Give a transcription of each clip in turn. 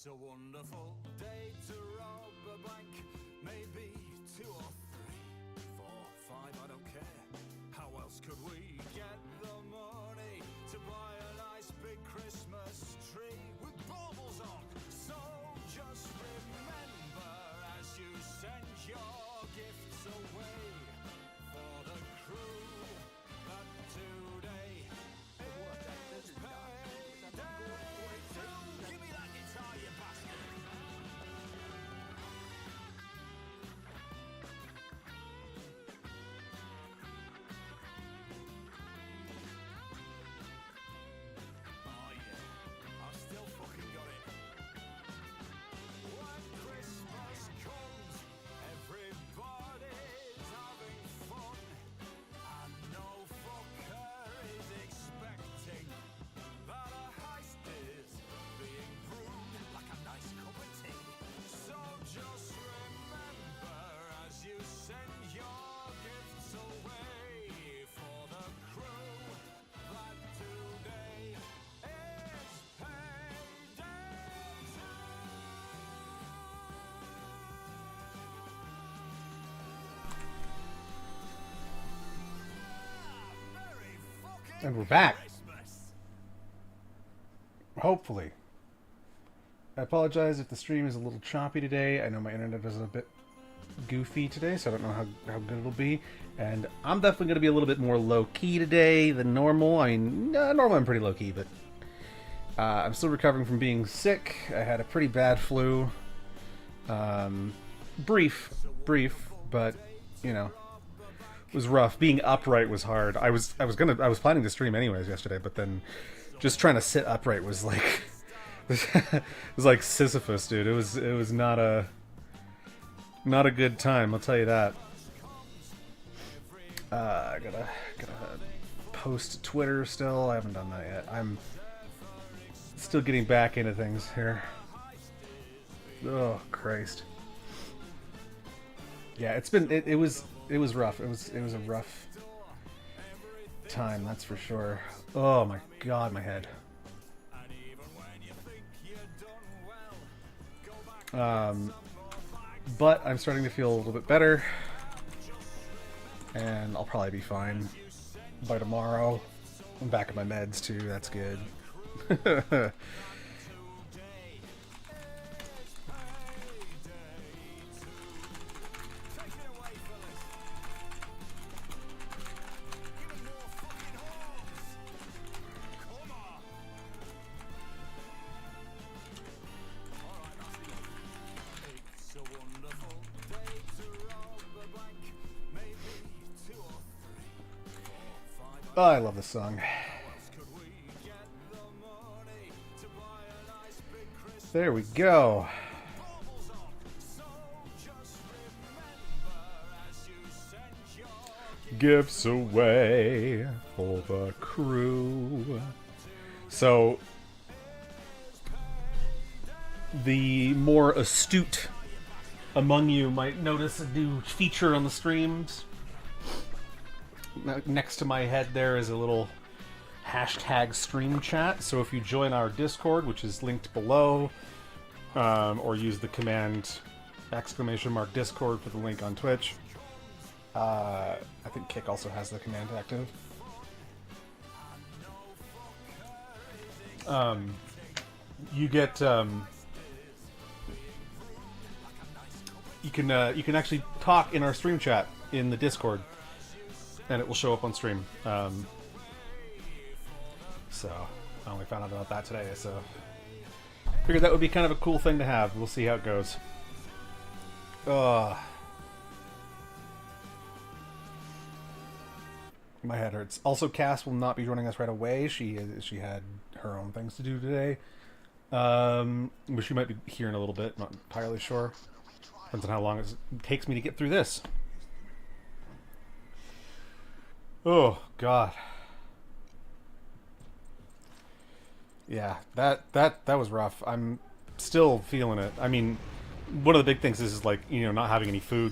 a wonderful day to rob a bank. Maybe 2 or 3, 4, 5, I don't care. How else could we get the money to buy a nice big Christmas tree with baubles on? So just remember as you send your gifts away for the crew that today is payday. Give me that guitar, you bastard! Oh yeah, I've still fucking got it. When Christmas comes, everybody's having fun, and no fucker is expecting that a heist is being brewed like a nice cup of tea. So just remember as you send your gifts away for the crew that today is payday. Merry fucking And we're back. Christmas! Hopefully. I apologize if the stream is a little choppy today. I know my internet is a bit goofy today, so I don't know how good it'll be. And I'm definitely going to be a little bit more low-key today than normal. I mean, normally I'm pretty low-key, but I'm still recovering from being sick. I had a pretty bad flu. Brief, but, you know, it was rough. Being upright was hard. I was planning to stream anyways yesterday, but then just trying to sit upright was like it was like Sisyphus, dude. It was not a good time, I'll tell you that. I gotta post Twitter still. I haven't done that yet. I'm still getting back into things here. Oh Christ. Yeah, it was rough. It was a rough time, that's for sure. Oh my god, my head. But I'm starting to feel a little bit better, and I'll probably be fine by tomorrow. I'm back on my meds too, that's good. Oh, I love this song. There we go. Gifts away for the crew. So, the more astute among you might notice a new feature on the streams. Next to my head there is a little hashtag stream chat. So if you join our Discord, which is linked below, or use the command !Discord for the link on Twitch. I think Kick also has the command active. You get you can actually talk in our stream chat in the Discord, and it will show up on stream. So I only found out about that today, so figured that would be kind of a cool thing to have. We'll see how it goes. My head hurts. Also, Cass will not be joining us right away. She had her own things to do today. But she might be here in a little bit. Not entirely sure. Depends on how long it takes me to get through this. Oh God. Yeah, that was rough. I'm still feeling it. I mean, one of the big things is like, you know, not having any food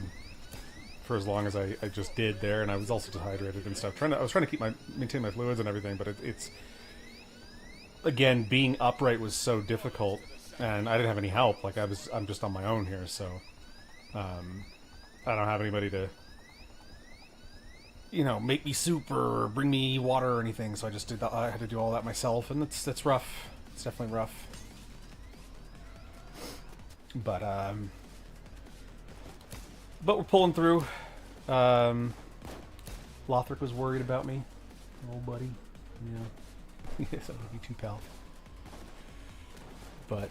for as long as I just did there, and I was also dehydrated and stuff. I was trying to maintain my fluids and everything, but it's again, being upright was so difficult, and I didn't have any help. Like I'm just on my own here, so I don't have anybody to, you know, make me soup or bring me water or anything. So I just did that. I had to do all that myself, and that's rough. It's definitely rough. But we're pulling through. Lothric was worried about me, oh buddy. Yeah, yes, I love you too, pal. But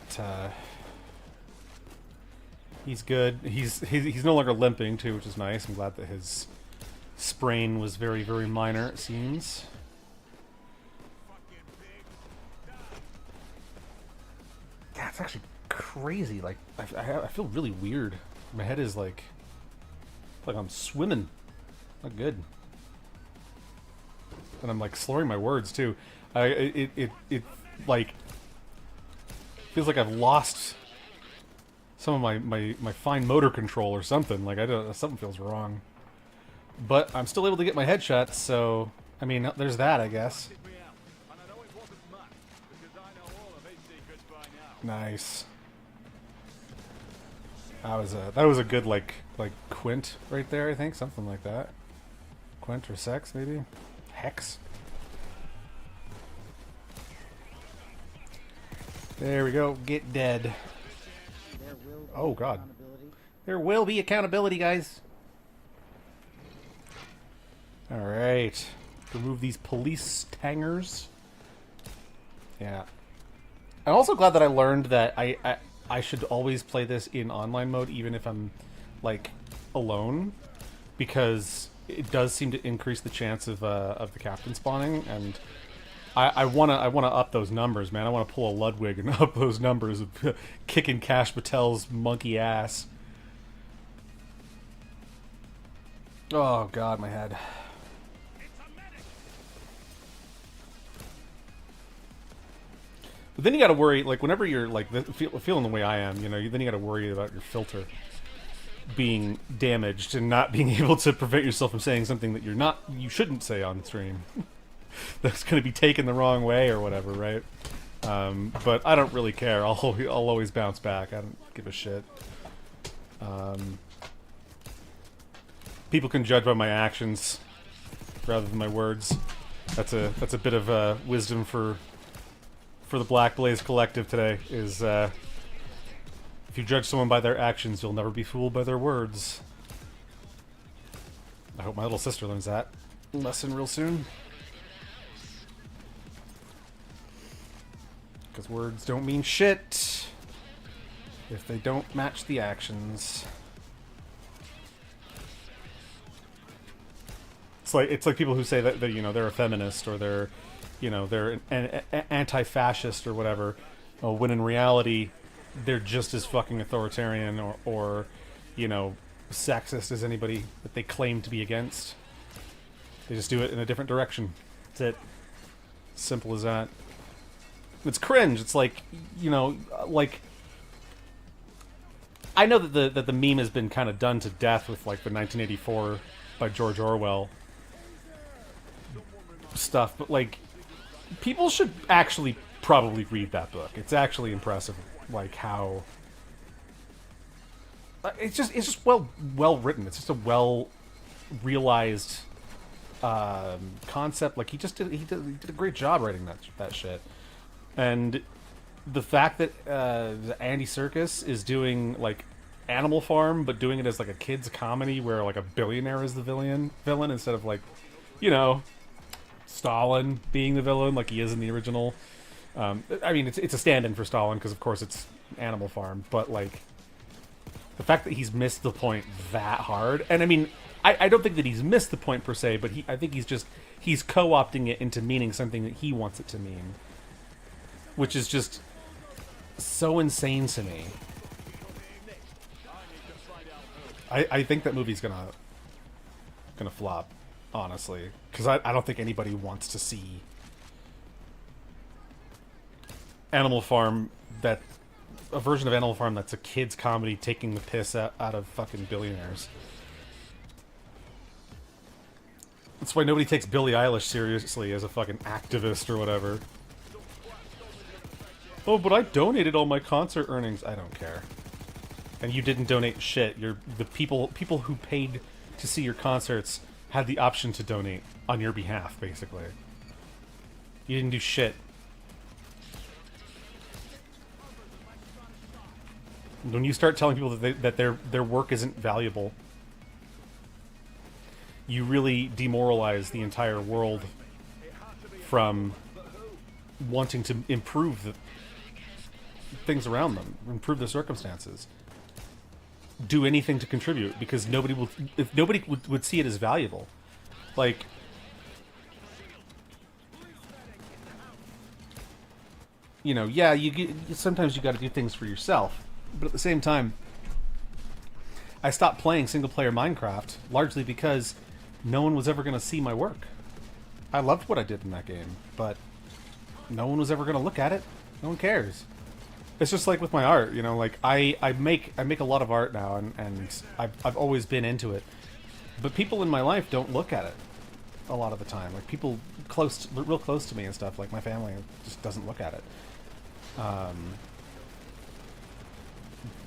he's good. He's no longer limping too, which is nice. I'm glad that his sprain was very, very minor. It seems. Yeah, it's actually crazy. Like I feel really weird. My head is like I'm swimming. Not good. And I'm like slurring my words too. It like feels like I've lost some of my fine motor control or something. Like something feels wrong. But I'm still able to get my headshots, so I mean there's that, I guess. Nice. That was a good like quint right there, I think, something like that. Quint or sex maybe? Hex. There we go. Get dead. Oh god. There will be accountability, guys. Alright. Remove these police tangers. Yeah. I'm also glad that I learned that I should always play this in online mode, even if I'm, like, alone. Because it does seem to increase the chance of the captain spawning, and I wanna up those numbers, man. I wanna pull a Ludwig and up those numbers of kicking Cash Patel's monkey ass. Oh god, my head. But then you gotta worry, like, whenever you're, like, feeling the way I am, you know, then you gotta worry about your filter being damaged and not being able to prevent yourself from saying something that you shouldn't say on stream. That's gonna be taken the wrong way or whatever, right? But I don't really care. I'll always bounce back. I don't give a shit. People can judge by my actions rather than my words. That's a bit of wisdom for the Black Blaze Collective today. Is if you judge someone by their actions, you'll never be fooled by their words. I hope my little sister learns that lesson real soon. Because words don't mean shit if they don't match the actions. It's like people who say that you know they're a feminist or they're an anti-fascist or whatever, when in reality they're just as fucking authoritarian or you know sexist as anybody that they claim to be against. They just do it in a different direction. That's it. Simple as that. It's cringe. It's like, you know, like I know that the meme has been kind of done to death with like the 1984 by George Orwell stuff, but like people should actually probably read that book. It's actually impressive, like how it's just well written. It's just a well realized concept. Like he did a great job writing that shit. And the fact that Andy Serkis is doing like Animal Farm, but doing it as like a kids comedy where like a billionaire is the villain instead of like, you know, Stalin being the villain like he is in the original. I mean, it's a stand-in for Stalin because of course it's Animal Farm, but like the fact that he's missed the point that hard, and I mean, I don't think that he's missed the point per se, but I think he's co-opting it into meaning something that he wants it to mean. Which is just so insane to me. I think that movie's gonna flop, honestly, because I don't think anybody wants to see Animal Farm, that a version of Animal Farm that's a kids comedy taking the piss out of fucking billionaires. That's why nobody takes Billie Eilish seriously as a fucking activist or whatever. Oh, but I donated all my concert earnings. I don't care. And you didn't donate shit. You're the people who paid to see your concerts had the option to donate on your behalf, basically. You didn't do shit. When you start telling people that their work isn't valuable, you really demoralize the entire world from wanting to improve the things around them, improve their circumstances, do anything to contribute, because nobody will. If nobody would see it as valuable, like. You know, yeah, sometimes you got to do things for yourself, but at the same time, I stopped playing single-player Minecraft largely because no one was ever going to see my work. I loved what I did in that game, but no one was ever going to look at it. No one cares. It's just like with my art, you know. Like I make a lot of art now, and I've always been into it, but people in my life don't look at it a lot of the time. Like people real close to me and stuff, like my family, just doesn't look at it.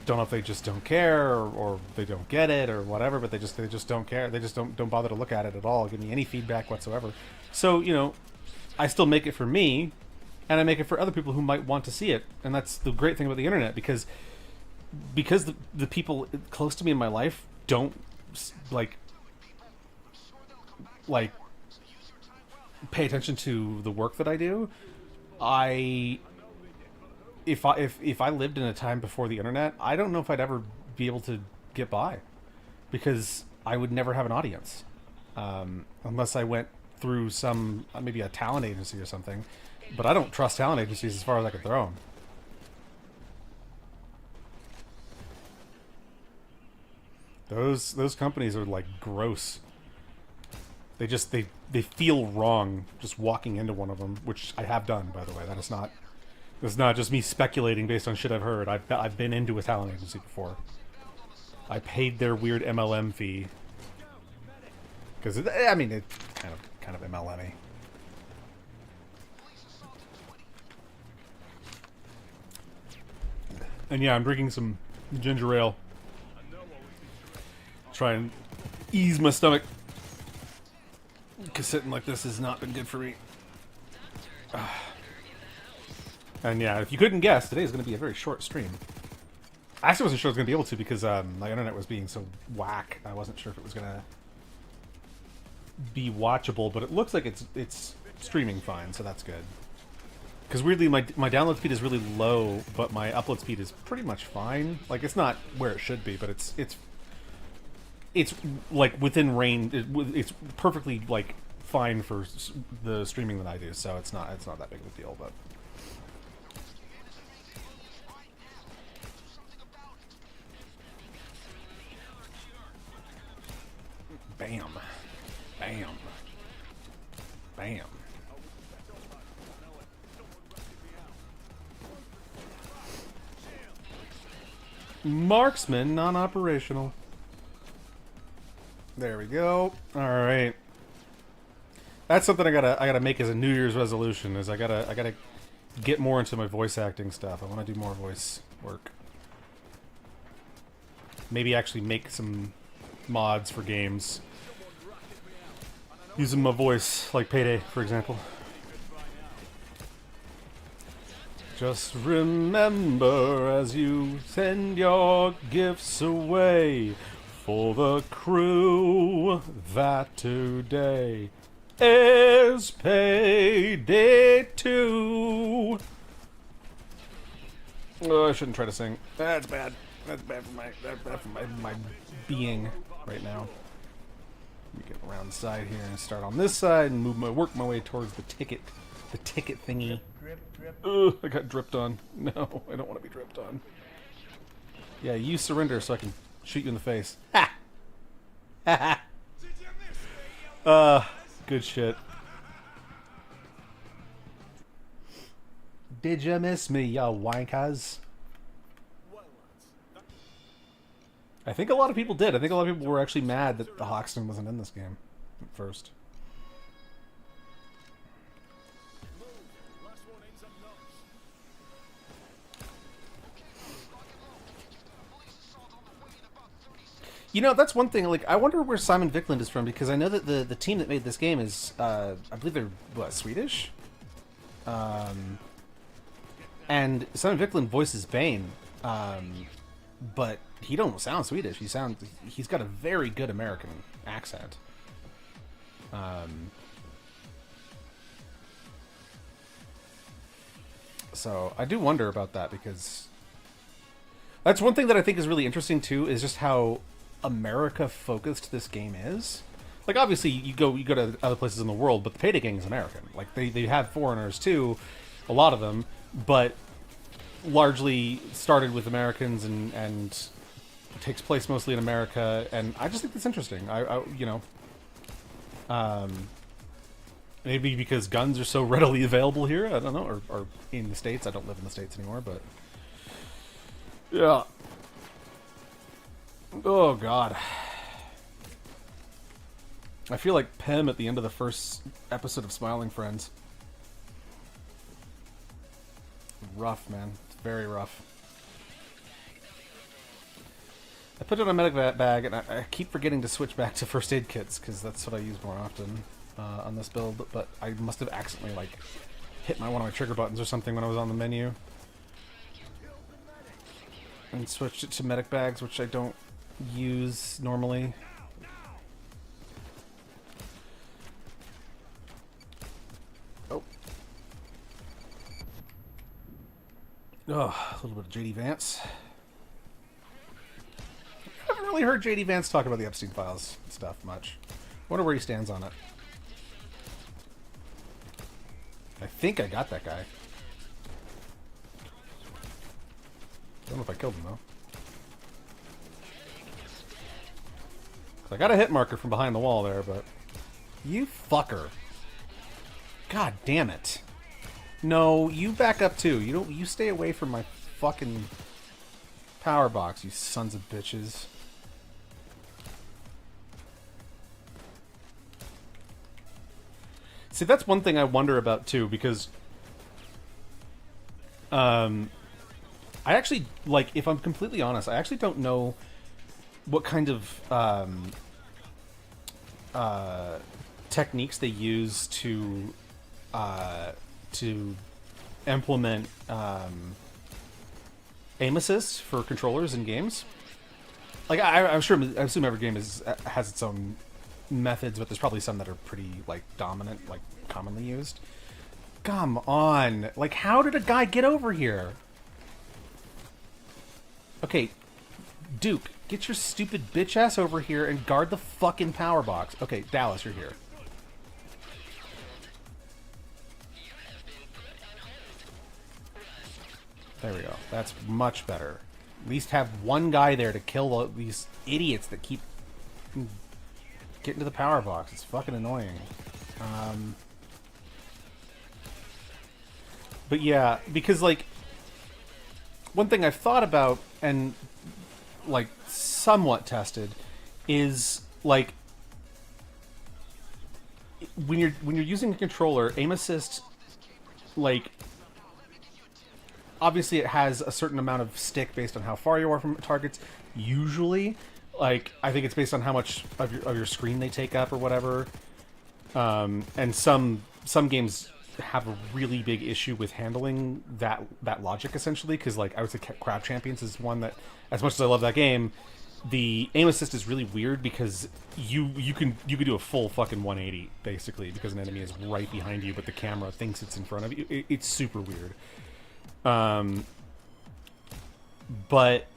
Don't know if they just don't care or they don't get it or whatever, but they just don't care. They just don't bother to look at it at all, give me any feedback whatsoever. So, you know, I still make it for me, and I make it for other people who might want to see it. And that's the great thing about the internet, because the people close to me in my life don't like pay attention to the work that I do. If I lived in a time before the internet, I don't know if I'd ever be able to get by, because I would never have an audience, unless I went through some maybe a talent agency or something. But I don't trust talent agencies as far as I can throw them. Those companies are like gross. They feel wrong just walking into one of them, which I have done, by the way. That's not just me speculating based on shit I've heard. I've been into a talent agency before. I paid their weird MLM fee, because I mean it's kind of MLM-y. And yeah, I'm drinking some ginger ale. Try and ease my stomach, because sitting like this has not been good for me. And yeah, if you couldn't guess, today is going to be a very short stream. I actually wasn't sure I was going to be able to, because my internet was being so whack. I wasn't sure if it was going to be watchable, but it looks like it's streaming fine, so that's good. Because weirdly, my download speed is really low, but my upload speed is pretty much fine. Like, it's not where it should be, but it's like within range. It's perfectly like fine for the streaming that I do, so it's not that big of a deal, but. Bam. Bam. Bam. Marksman, non-operational. There we go. Alright. That's something I gotta make as a New Year's resolution, is I gotta get more into my voice acting stuff. I wanna do more voice work. Maybe actually make some mods for games using my voice, like Payday, for example. Just remember as you send your gifts away for the crew that today is payday 2. Oh, I shouldn't try to sing. That's bad. That's bad for my being right now. Let me get around the side here and start on this side and work my way towards the ticket thingy. Ugh, I got dripped on. No, I don't want to be dripped on. Yeah, you surrender so I can shoot you in the face. Ha! Ha ha! Good shit. Did you miss me, ya wankers? I think a lot of people did. I think a lot of people were actually mad that the Hoxton wasn't in this game at first. You know, that's one thing. Like, I wonder where Simon Viklund is from, because I know that the team that made this game is, I believe they're Swedish. And Simon Viklund voices Bane, but he don't sound Swedish. He's got a very good American accent. So I do wonder about that, because that's one thing that I think is really interesting too, is just how America focused this game is. Like, obviously you go to other places in the world, but the Payday Gang is American. Like, they have foreigners too, a lot of them, but largely started with Americans and takes place mostly in America. And I just think that's interesting. Maybe because guns are so readily available here, I don't know, or in the States. I don't live in the States anymore, but yeah. Oh God. I feel like Pym at the end of the first episode of Smiling Friends. Rough, man. It's very rough. I put it on a medic bag, and I keep forgetting to switch back to first aid kits, because that's what I use more often on this build, but I must have accidentally, like, hit one of my trigger buttons or something when I was on the menu. And switched it to medic bags, which I don't use normally. Oh, a little bit of JD Vance. I haven't really heard JD Vance talk about the Epstein files stuff much. Wonder where he stands on it. I think I got that guy. Don't know if I killed him though. I got a hit marker from behind the wall there, but you fucker. God damn it. No, you back up too. You stay away from my fucking power box, you sons of bitches. See, that's one thing I wonder about too, because I actually, like, if I'm completely honest, I actually don't know what kind of techniques they use to implement aim assist for controllers in games. Like, I assume every game has its own methods, but there's probably some that are pretty, like, dominant, like, commonly used. Come on. Like, how did a guy get over here? Okay, Duke, get your stupid bitch ass over here and guard the fucking power box. Okay, Dallas, you're here. There we go. That's much better. At least have one guy there to kill these idiots that keep getting to the power box. It's fucking annoying. But yeah, because, like, one thing I've thought about and, like, somewhat tested is, like, when you're using a controller, aim assist, like, obviously it has a certain amount of stick based on how far you are from targets. Usually, like, I think it's based on how much of your screen they take up or whatever. And some games have a really big issue with handling that logic, essentially, because, like, I would say Crab Champions is one that, as much as I love that game, the aim assist is really weird because you can do a full fucking 180 basically, because an enemy is right behind you but the camera thinks it's in front of you. It's super weird. But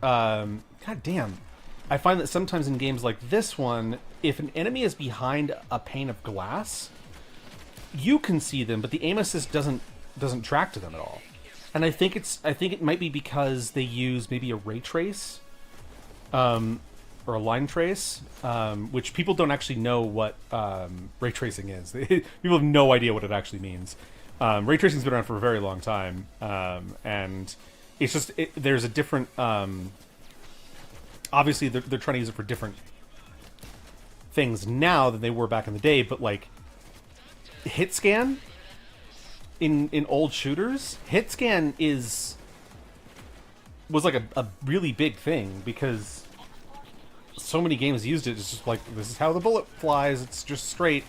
god damn, I find that sometimes in games like this one, if an enemy is behind a pane of glass, you can see them, but the aim assist doesn't track to them at all. And I think it might be because they use maybe a ray trace, or a line trace, which people don't actually know what ray tracing is. People have no idea what it actually means. Ray tracing's been around for a very long time, and it's just there's a different. Obviously, they're trying to use it for different things now than they were back in the day, but, like, hit scan in old shooters, hit scan was like a really big thing, because so many games used it. It's just like, this is how the bullet flies. It's just straight.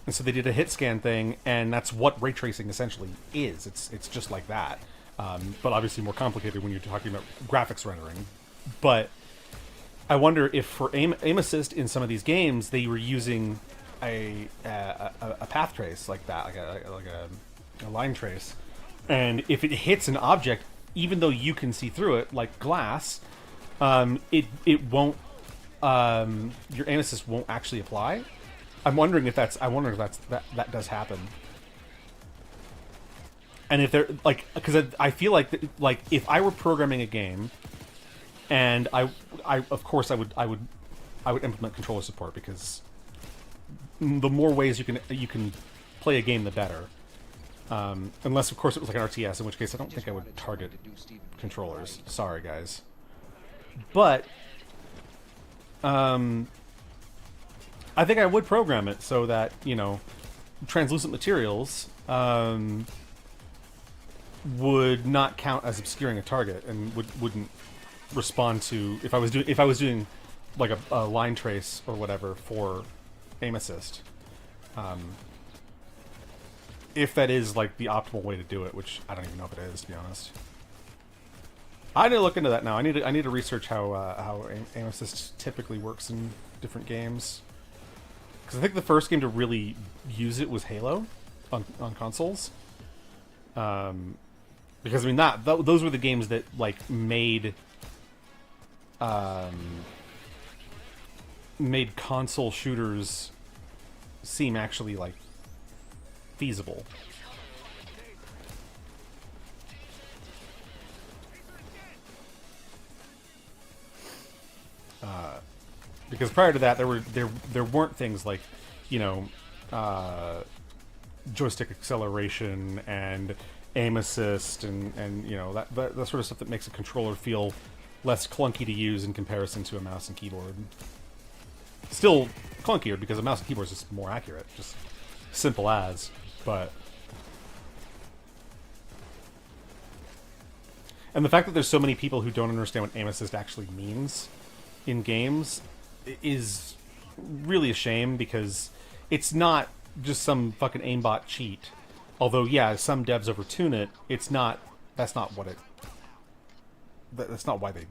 And so they did a hit scan thing, and that's what ray tracing essentially is. It's just like that. But obviously more complicated when you're talking about graphics rendering. But I wonder if for aim assist in some of these games, they were using a path trace like that, like a line trace. And if it hits an object, even though you can see through it, like glass, it won't, your aim assist won't actually apply. I'm wondering if that does happen. And if they're like, because I feel like if I were programming a game, and I of course I would implement controller support, because the more ways you can play a game, the better. Unless of course it was like an RTS, in which case I don't think I would target controllers. Sorry guys, but I think I would program it so that, you know, translucent materials would not count as obscuring a target, and wouldn't respond to if I was doing like a line trace or whatever for aim assist. If that is like the optimal way to do it, which I don't even know if it is, to be honest. I need to look into that now. I need to research how aim assist typically works in different games. Because I think the first game to really use it was Halo on consoles. Because I mean those were the games that like made console shooters seem actually like feasible. Because prior to that, there weren't things like, you know, joystick acceleration and aim assist and you know that sort of stuff that makes a controller feel less clunky to use in comparison to a mouse and keyboard. Still clunkier because a mouse and keyboard is just more accurate, just simple as. But and the fact that there's so many people who don't understand what aim assist actually means in games is really a shame, because it's not just some fucking aimbot cheat. Although, yeah, some devs overtune it. It's not. That's not what it. That's not why they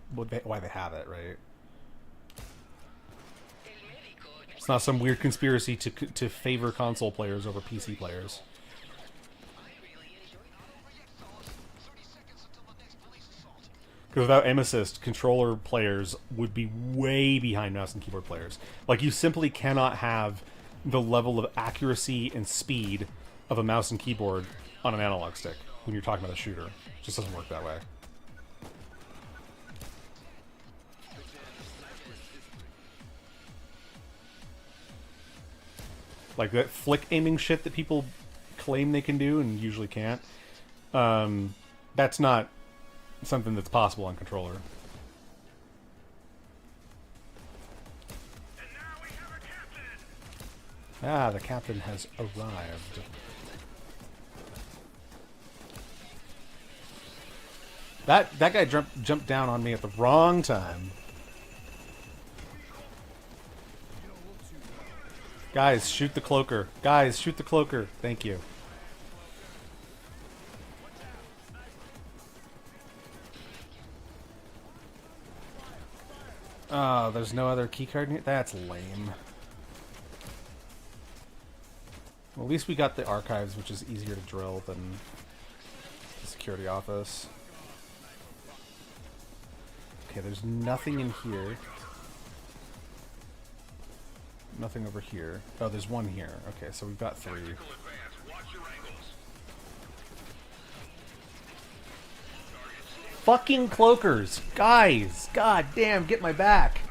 have it, right? It's not some weird conspiracy to favor console players over PC players. Because without aim assist, controller players would be way behind mouse and keyboard players. Like, you simply cannot have the level of accuracy and speed of a mouse and keyboard on an analog stick when you're talking about a shooter. It just doesn't work that way. Like that flick aiming shit that people claim they can do and usually can't. That's not something that's possible on controller. Ah, the captain has arrived. That guy jumped down on me at the wrong time. Guys, shoot the cloaker. Guys, shoot the cloaker. Thank you. Oh, there's no other keycard in here? That's lame. Well, at least we got the archives, which is easier to drill than the security office. Okay, there's nothing in here. Nothing over here. Oh, there's one here. Okay, so we've got 3. Fucking cloakers! Guys! God damn, get my back!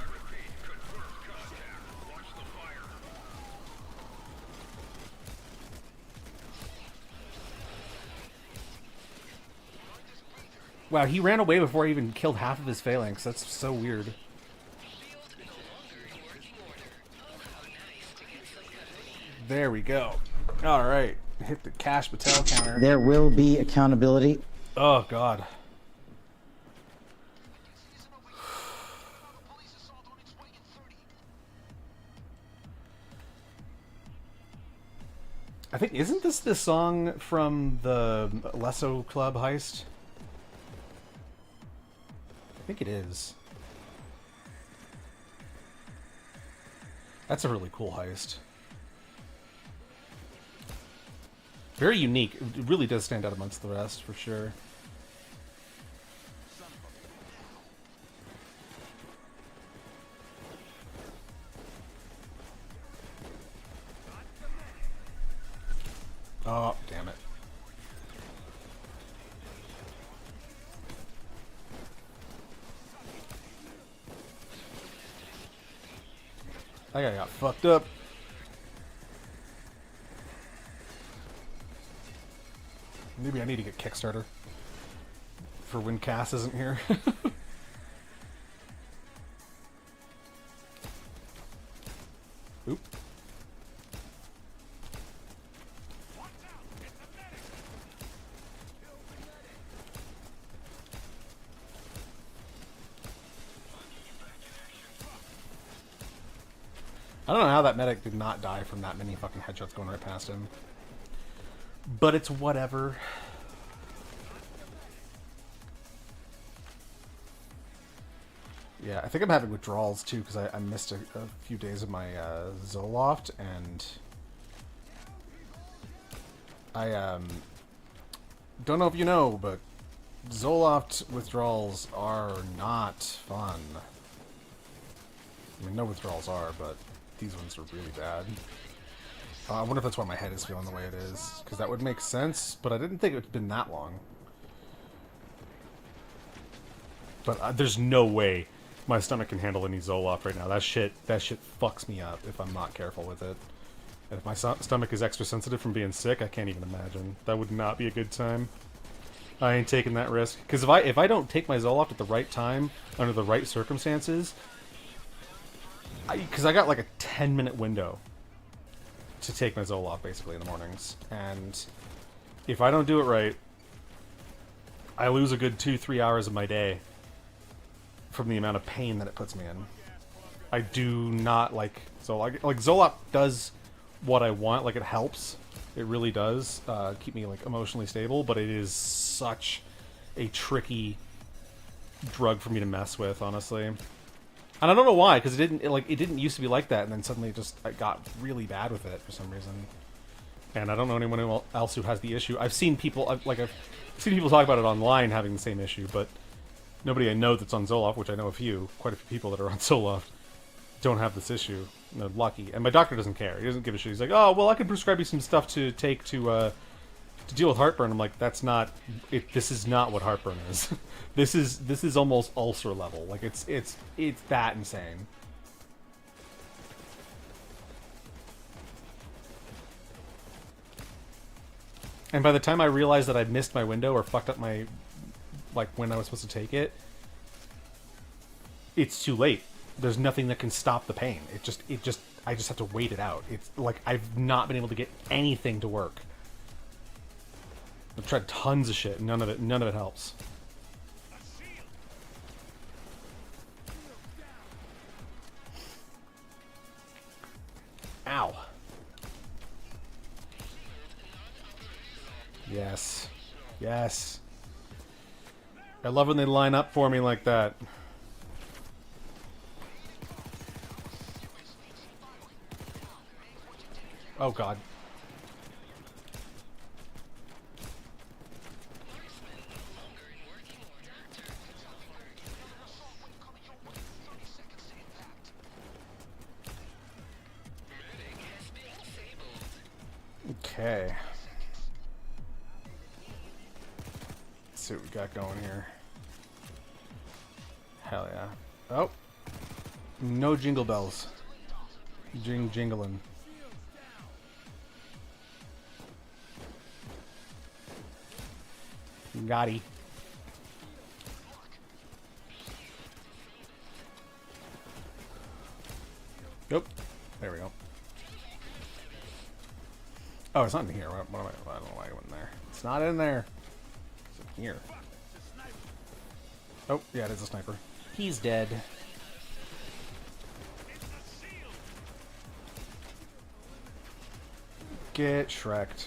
Wow, he ran away before I even killed half of his phalanx. That's so weird. There we go. Alright. Hit the cash Patel counter. There will be accountability. Oh, God. I think, isn't this the song from the Lesso Club heist? I think it is. That's a really cool heist. Very unique. It really does stand out amongst the rest, for sure. Oh, damn it. That guy got fucked up. Maybe I need to get Kickstarter for when Cass isn't here. Oop. I don't know how that medic did not die from that many fucking headshots going right past him. But it's whatever. Yeah, I think I'm having withdrawals too because I missed a few days of my Zoloft, and I don't know if you know, but Zoloft withdrawals are not fun. I mean, no withdrawals are, but these ones are really bad. I wonder if that's why my head is feeling the way it is, because that would make sense, but I didn't think it had been that long. But there's no way my stomach can handle any Zoloft right now. That shit fucks me up if I'm not careful with it. And if my stomach is extra sensitive from being sick, I can't even imagine. That would not be a good time. I ain't taking that risk. Because if I don't take my Zoloft at the right time, under the right circumstances, because I got like a 10-minute window to take my Zoloft basically in the mornings, and if I don't do it right, I lose a good 2-3 hours of my day from the amount of pain that it puts me in. I do not like Zoloft. Like Zoloft does what I want. Like, it helps. It really does keep me like emotionally stable, but it is such a tricky drug for me to mess with, honestly. And I don't know why, because it didn't used to be like that, and then suddenly I got really bad with it for some reason. And I don't know anyone else who has the issue. I've seen people seen people talk about it online having the same issue, but nobody I know that's on Zoloft, which I know quite a few people that are on Zoloft, don't have this issue. And they're lucky. And my doctor doesn't care. He doesn't give a shit. He's like, oh, well, I can prescribe you some stuff to take to deal with heartburn. I'm like, that's not it. This is not what heartburn is. This is almost ulcer level. Like, it's that insane. And by the time I realized that I missed my window or fucked up my, like, when I was supposed to take it, it's too late. There's nothing that can stop the pain. I just have to wait it out. It's like I've not been able to get anything to work. I've tried tons of shit. None of it helps. Ow. Yes. Yes. I love when they line up for me like that. Oh, God. Okay. Let's see what we got going here. Hell yeah. Oh. No jingle bells. Jingling. Gotti. Yep. There we go. Oh, it's not in here. I don't know why I went in there. It's not in there. It's in here. Oh, yeah, it is a sniper. He's dead. Get Shrek'd.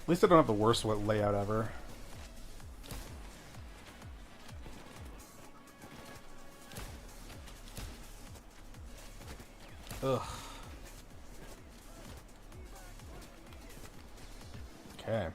At least I don't have the worst layout ever. Ugh. Okay.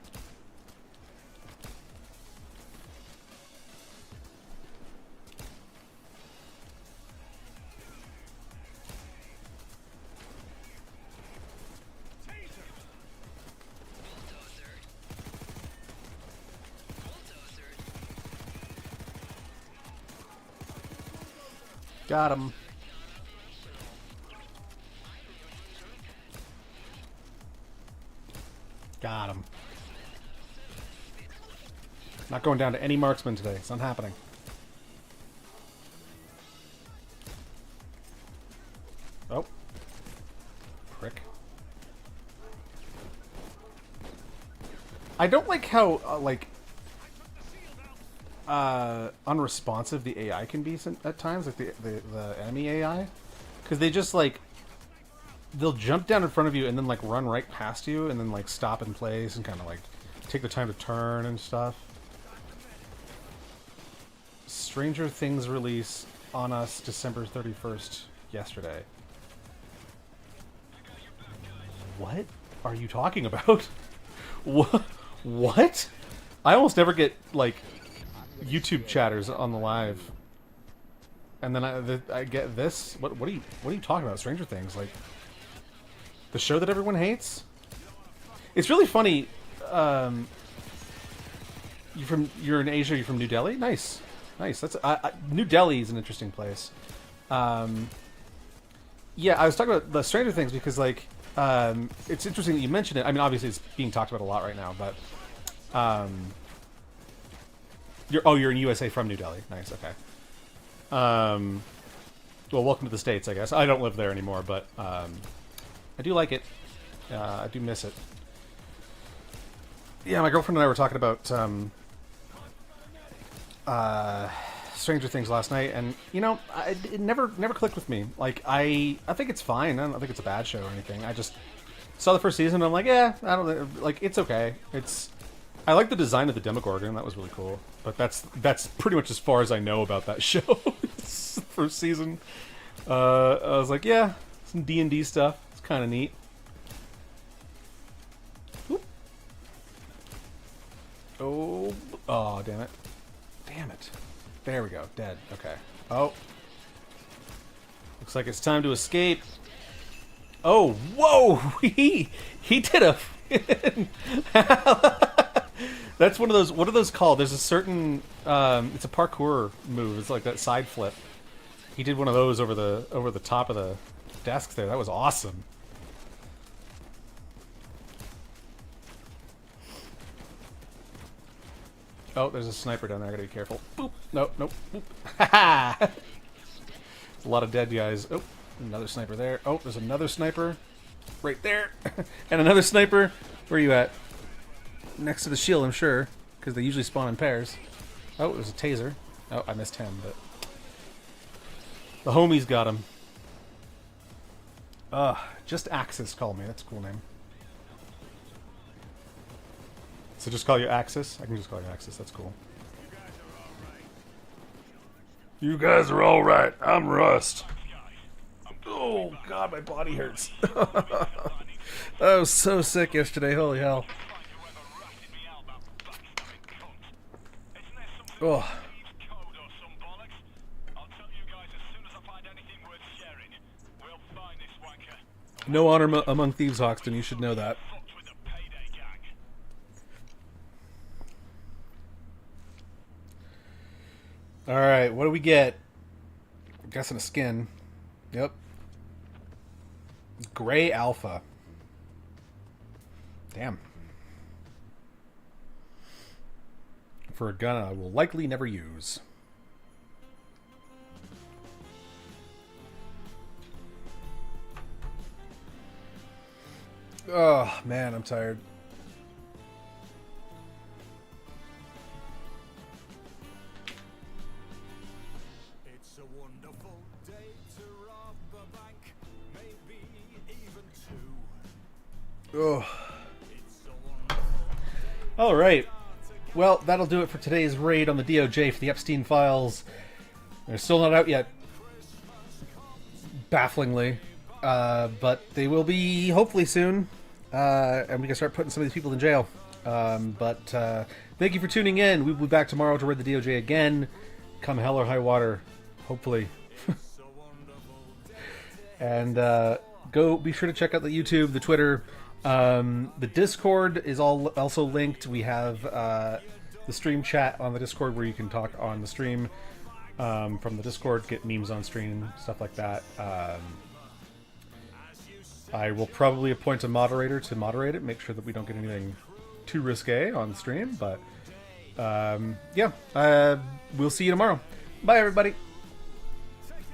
Got him. Got him. Not going down to any marksman today. It's not happening. Oh. Prick. I don't like how, unresponsive the AI can be at times, like the enemy AI. Because they just, they'll jump down in front of you and then, run right past you and then, stop in place and kind of, take the time to turn and stuff. Stranger Things release on us December 31st yesterday. What are you talking about? What? I almost never get, YouTube chatters on the live. And then I get this. What are you talking about? Stranger Things, the show that everyone hates? It's really funny. You're in Asia, you're from New Delhi? Nice. That's New Delhi is an interesting place. Yeah, I was talking about the Stranger Things because it's interesting that you mentioned it. I mean, obviously it's being talked about a lot right now, but you're in USA from New Delhi. Nice, okay. Well, welcome to the States, I guess. I don't live there anymore, but I do like it. I do miss it. Yeah, my girlfriend and I were talking about Stranger Things last night, and it never clicked with me. I think it's fine. I don't think it's a bad show or anything. I just saw the first season, and I'm like, yeah, I don't it's okay. I like the design of the Demogorgon. That was really cool. But that's pretty much as far as I know about that show. First season. I was like, yeah, some D&D stuff. It's kind of neat. Oop. Oh, damn it. Damn it. There we go. Dead. Okay. Oh. Looks like it's time to escape. Oh, whoa! He did a... That's one of those... What are those called? There's a certain... it's a parkour move. It's like that side flip. He did one of those over the top of the desk there. That was awesome. Oh, there's a sniper down there. I gotta be careful. Boop. Nope. Boop. Ha ha! A lot of dead guys. Oh, another sniper there. Oh, there's another sniper right there. And another sniper. Where are you at? Next to the shield, I'm sure, because they usually spawn in pairs. Oh, there's a taser. Oh, I missed him, but the homies got him. Just Axis call me. That's a cool name. So just call you Axis? I can just call you Axis. That's cool. You guys are all right. I'm Rust. Oh, God, my body hurts. I was so sick yesterday. Holy hell. Oh. No honor among thieves, Hoxton. You should know that. Alright, what do we get? I'm guessing a skin. Yep. Gray Alpha. Damn. For a gun I will likely never use. Oh, man, I'm tired. It's a wonderful day to rob a bank, maybe even two. Ugh. All right. Well, that'll do it for today's raid on the DOJ for the Epstein files. They're still not out yet, bafflingly, but they will be hopefully soon, and we can start putting some of these people in jail. But thank you for tuning in. We'll be back tomorrow to raid the DOJ again, come hell or high water, hopefully. And go be sure to check out the YouTube, the Twitter. The Discord is also linked. We have the stream chat on the Discord where you can talk on the stream from the Discord, get memes on stream, stuff like that. I will probably appoint a moderator to moderate it, make sure that we don't get anything too risque on stream. But yeah, we'll see you tomorrow. Bye, everybody.